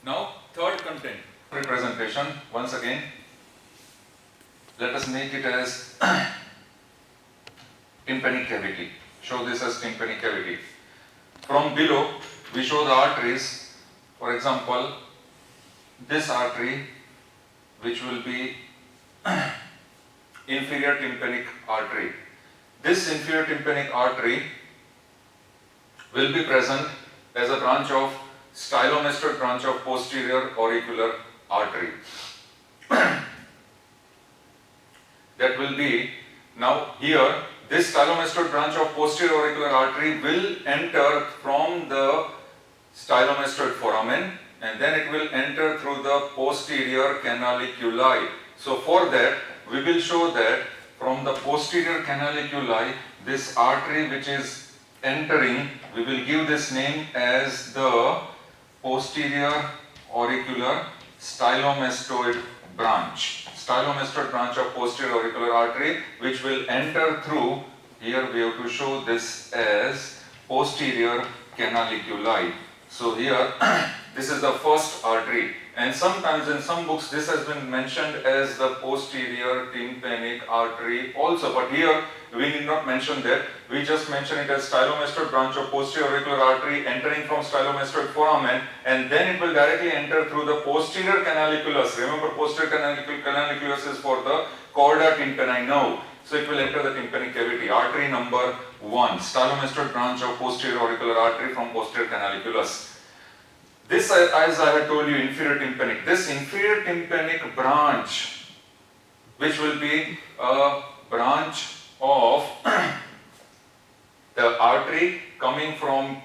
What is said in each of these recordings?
Now, third content. Representation, once again, let us make it as tympanic cavity. Show this as tympanic cavity. From below, we show the arteries. For example, this artery, which will be inferior tympanic artery. This inferior tympanic artery will be present as a branch of stylomastoid branch of posterior auricular artery. That will be, now here, this stylomastoid branch of posterior auricular artery will enter from the stylomastoid foramen, and then it will enter through the posterior canaliculi. So for that, we will show that from the posterior canaliculi, this artery which is entering, we will give this name as the posterior auricular stylomastoid branch. Stylomastoid branch of posterior auricular artery, which will enter through, here we have to show this as posterior canaliculi. So here, this is the first artery, and sometimes in some books this has been mentioned as the posterior tympanic artery also, but here we need not mention that. We just mention it as stylomastoid branch of posterior auricular artery entering from stylomastoid foramen, and then it will directly enter through the posterior canaliculus. Remember, posterior canaliculus is for the chorda tympani nerve. So it will enter the tympanic cavity. Artery number 1, stylomastoid branch of posterior auricular artery from posterior canaliculus. This, as I had told you, inferior tympanic. This inferior tympanic branch, which will be a branch of the artery coming from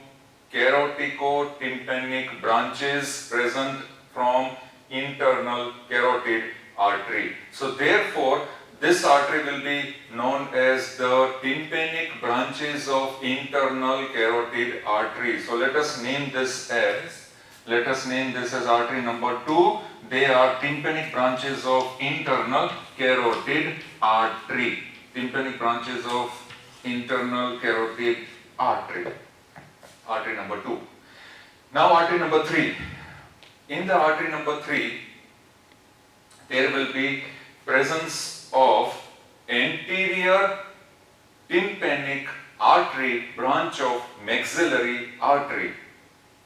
carotico-tympanic branches present from internal carotid artery. So therefore, this artery will be known as the tympanic branches of internal carotid artery. So let us name this as artery number 2. They are tympanic branches of internal carotid artery. Tympanic branches of internal carotid artery. Artery number 2. Now artery number 3. In the artery number 3, there will be presence of anterior tympanic artery branch of maxillary artery.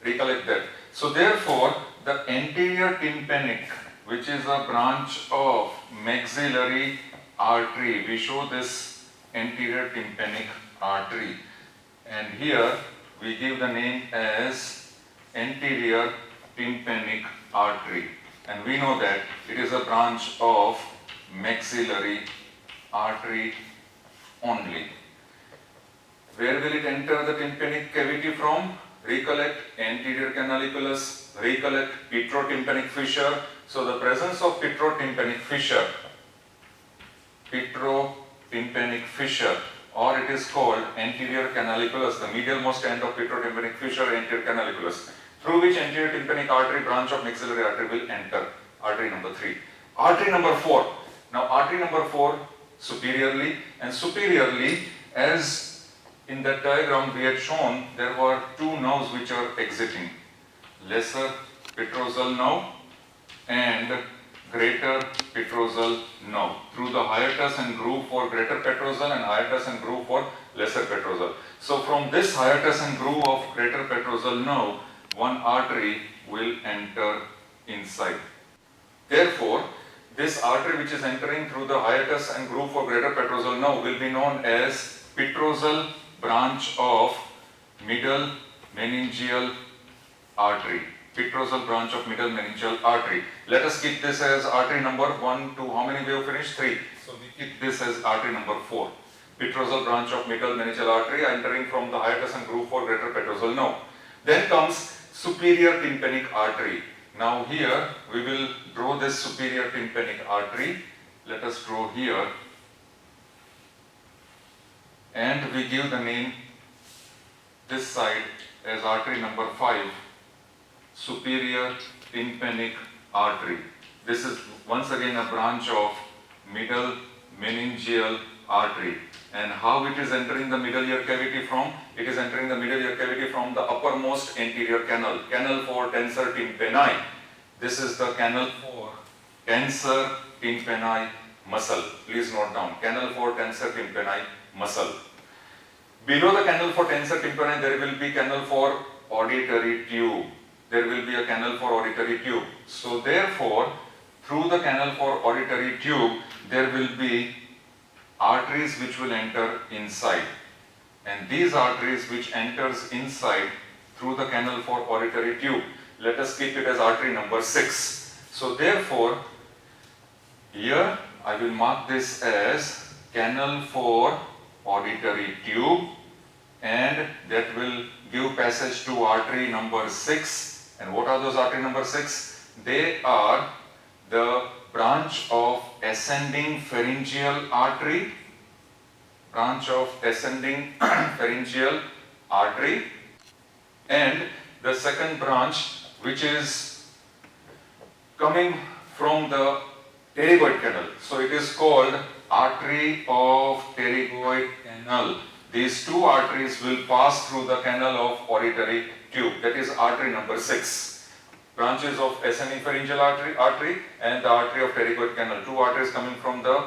Recollect that. So therefore, the anterior tympanic, which is a branch of maxillary artery, we show this anterior tympanic artery, and here we give the name as anterior tympanic artery, and we know that it is a branch of maxillary artery only. Where will it enter the tympanic cavity from? Recollect anterior canaliculus, recollect petrotympanic fissure. So the presence of petrotympanic fissure, or it is called anterior canaliculus, the medialmost end of petrotympanic fissure, anterior canaliculus, through which anterior tympanic artery branch of maxillary artery will enter. Artery number 3. Artery number 4. Now artery number 4, superiorly, and superiorly, as in that diagram we had shown, there were 2 nerves which are exiting, lesser petrosal nerve and greater petrosal nerve, through the hiatus and groove for greater petrosal and hiatus and groove for lesser petrosal. So from this hiatus and groove of greater petrosal nerve, one artery will enter inside. Therefore, this artery which is entering through the hiatus and groove for greater petrosal nerve will be known as petrosal branch of middle meningeal artery. Petrosal branch of middle meningeal artery. Let us keep this as artery number 1, 2, how many we have finished? 3. So we keep this as artery number 4. Petrosal branch of middle meningeal artery entering from the hiatus and groove for greater petrosal nerve. Then comes superior tympanic artery. Now here we will draw this superior tympanic artery. Let us draw here, and we give the name this side as artery number 5, superior tympanic artery. This is once again a branch of middle meningeal artery. And how it is entering the middle ear cavity from? It is entering the middle ear cavity from the uppermost anterior canal, canal for tensor tympani. This is the canal for tensor tympani muscle. Please note down, canal for tensor tympani muscle. Below the canal for tensor tympani, there will be canal for auditory tube. There will be a canal for auditory tube. So therefore, through the canal for auditory tube, there will be arteries which will enter inside. And these arteries which enters inside through the canal for auditory tube, let us keep it as artery number 6. So therefore, here I will mark this as canal for auditory tube, and that will give passage to artery number 6. And what are those artery number 6? They are the branch of ascending pharyngeal artery, pharyngeal artery, and the second branch which is coming from the pterygoid canal. So it is called artery of pterygoid canal. These two arteries will pass through the canal of auditory tube. That is artery number 6. Branches of ascending pharyngeal artery and the artery of pterygoid canal. Two arteries coming from the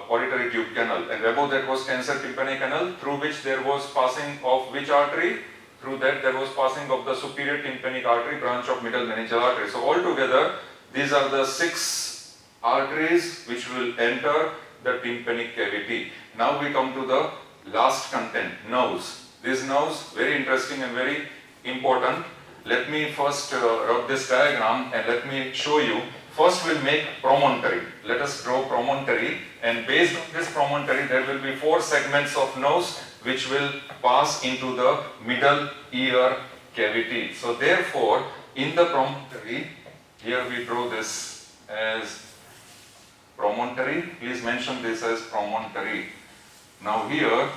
auditory tube canal. And above that was tensor tympani canal, through which there was passing of which artery? Through that there was passing of the superior tympanic artery, branch of middle meningeal artery. So altogether, these are the 6 arteries which will enter the tympanic cavity. Now we come to the last content, nerves. These nerves, very interesting and very important. Let me first rub this diagram and let me show you. First we'll make promontory. Let us draw promontory, and based on this promontory there will be 4 segments of nerves which will pass into the middle ear cavity. So therefore, in the promontory, here we draw this as promontory. Please mention this as promontory. Now here,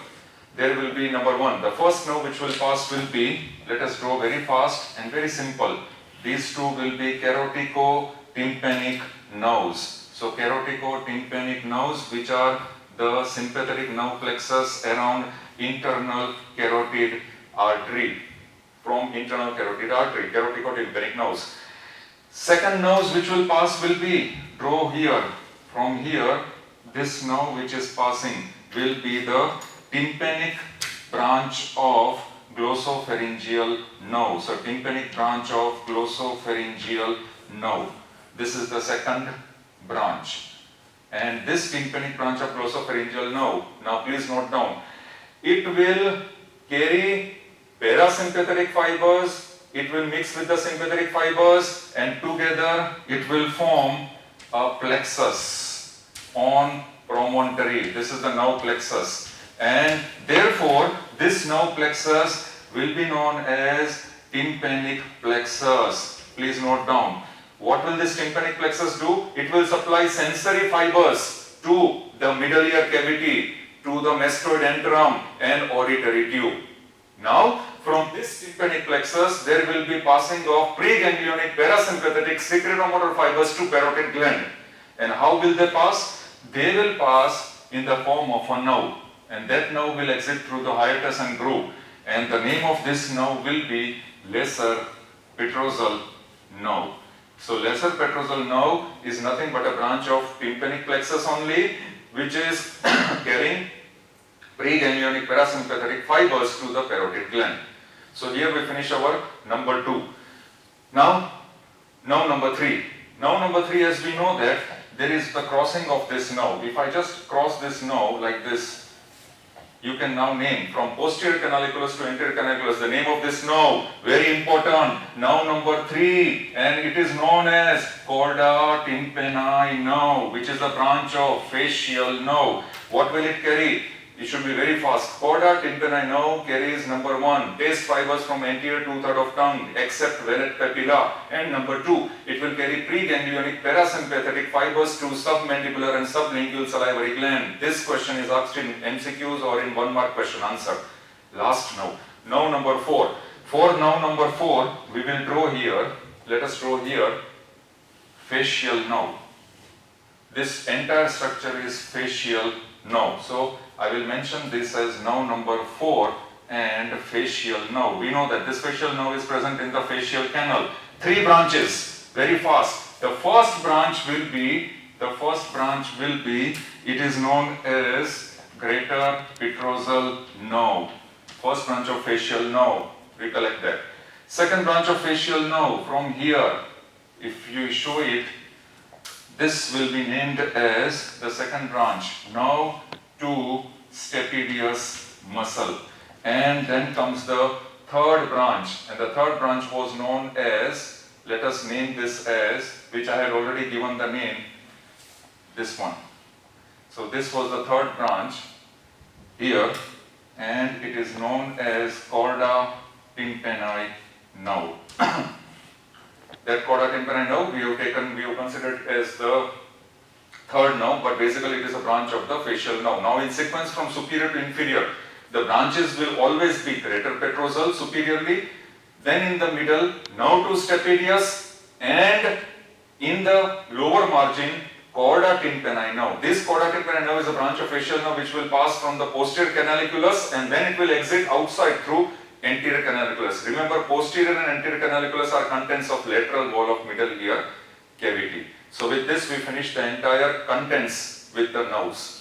there will be number 1. The first nerve which will pass will be, let us draw very fast and very simple. These two will be carotico-tympanic nerves. So carotico-tympanic nerves, which are the sympathetic nerve plexus around internal carotid artery. From internal carotid artery, carotico-tympanic nerves. Second nerves which will pass will be, draw here, from here, this nerve which is passing will be the tympanic branch of glossopharyngeal nerve. So tympanic branch of glossopharyngeal nerve. This is the second branch. And this tympanic branch of glossopharyngeal nerve, now please note down, it will carry parasympathetic fibers, it will mix with the sympathetic fibers, and together it will form a plexus on promontory. This is the nerve plexus, and therefore this nerve plexus will be known as tympanic plexus. Please note down. What will this tympanic plexus do? It will supply sensory fibers to the middle ear cavity, to the mastoid antrum and auditory tube. Now, from this tympanic plexus, there will be passing of preganglionic parasympathetic secretomotor fibers to parotid gland. And how will they pass? They will pass in the form of a nerve, and that nerve will exit through the hiatus and groove. And the name of this nerve will be lesser petrosal nerve. So lesser petrosal nerve is nothing but a branch of tympanic plexus only, which is carrying preganglionic parasympathetic fibers to the parotid gland. So here we finish our number 2. Now number 3. Now number 3, as we know that there is the crossing of this nerve. If I just cross this nerve like this, you can now name from posterior canaliculus to anterior canaliculus the name of this nerve. Very important. Now number 3, and it is known as chorda tympani nerve, which is the branch of facial nerve. What will it carry? It should be very fast. Chorda tympani nerve carries number 1, taste fibers from anterior 2/3 of tongue except velet papilla, and number 2, it will carry preganglionic parasympathetic fibers to submandibular and sublingual salivary gland. This question is asked in MCQs or in 1-mark question answer. Last nerve. Now number 4. For now number 4, we will draw here. Let us draw here facial nerve. This entire structure is facial nerve. So I will mention this as nerve number 4 and facial nerve. We know that this facial nerve is present in the facial canal. Three branches, very fast. The first branch will be, it is known as greater petrosal nerve. First branch of facial nerve, recollect that. Second branch of facial nerve, from here, if you show it, this will be named as the second branch, nerve to stapedius muscle. And then comes the third branch, and the third branch was known as, let us name this as, which I had already given the name, this one. So this was the third branch here, and it is known as chorda tympani nerve. That chorda tympani nerve we have considered as the third nerve, but basically it is a branch of the facial nerve. Now in sequence from superior to inferior, the branches will always be greater petrosal superiorly, then in the middle nerve to stapedius, and in the lower margin chorda tympani nerve. This chorda tympani nerve is a branch of facial nerve which will pass from the posterior canaliculus and then it will exit outside through anterior canaliculus. Remember, posterior and anterior canaliculus are contents of lateral wall of middle ear cavity. So with this we finish the entire contents with the nerves.